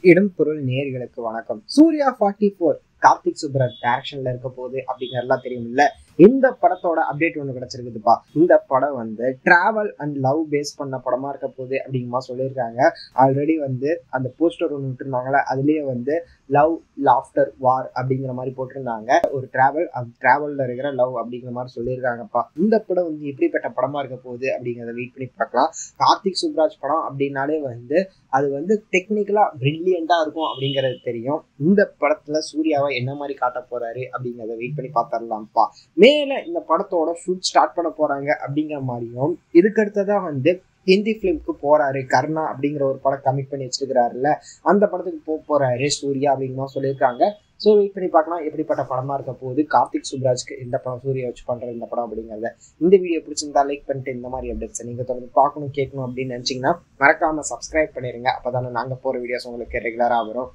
இடம் பொருள் நேர்களுக்கு வணக்கம். சூர்யா 44 கார்த்திக் சுப்ராஜ் டைரக்ஷன்ல இருக்க போகுது அப்படிங்கறதெல்லாம் தெரியும் இல்ல. இந்த படத்தோட அப்டேட் ஒன்று கிடைச்சிருக்குதுப்பா. இந்த படம் டிராவல் அண்ட் லவ் பேஸ் பண்ண படமா இருக்க போகுது அப்படிங்கமா சொல்லியிருக்காங்க. ஆல்ரெடி அந்த போஸ்டர் ஒன்று விட்டுருந்தாங்களே, அதுலயே லவ் லாஃப்டர் வார் அப்படிங்கிற மாதிரி போட்டிருந்தாங்க. ஒரு டிராவல்ல இருக்கிற லவ் அப்படிங்கிற மாதிரி சொல்லியிருக்காங்கப்பா. இந்த படம் எப்படிப்பட்ட படமா இருக்க போகுது அப்படிங்கிறத வெயிட் பண்ணி பார்க்கலாம். கார்த்திக் சுப்ராஜ் படம் அப்படின்னாலே அது டெக்னிக்கலா பிரில்லியண்டா இருக்கும் அப்படிங்கிறது தெரியும். இந்த படத்துல சூர்யாவை என்ன மாதிரி காட்ட போறாரு அப்படிங்கிறத வெயிட் பண்ணி பார்த்துடலாம்ப்பா. மேல இந்த படத்தோட ஷூட் ஸ்டார்ட் பண்ண போறாங்க அப்படிங்கிற மாதிரியும், இதுக்கு அடுத்ததா ஹிந்தி பிலிம்க்கு போறாரு. கர்ணா அப்படிங்கிற ஒரு படம் கமிட் பண்ணி வச்சிருக்கிறாருல்ல, அந்த படத்துக்கு போறாரு சூர்யா அப்படிங்கிற சொல்லியிருக்காங்க. ஸோ வெயிட் பண்ணி பார்க்கலாம் எப்படிப்பட்ட படமா இருக்க போகுது. கார்த்திக் சுப்ராஜ்க்கு இந்த படம் சூர்யா வச்சு பண்ற இந்த படம் அப்படிங்கிறத. இந்த வீடியோ பிடிச்சிருந்தா லைக் பண்ணிட்டு இந்த மாதிரி அப்டேட்ஸ் நீங்க தொடர்ந்து பார்க்கணும் கேட்கணும் அப்படின்னு நினைச்சீங்கன்னா மறக்காம சப்ஸ்கிரைப் பண்ணிருங்க. அப்பதானே நாங்க போற வீடியோஸ் உங்களுக்கு ரெகுலரா வரும்.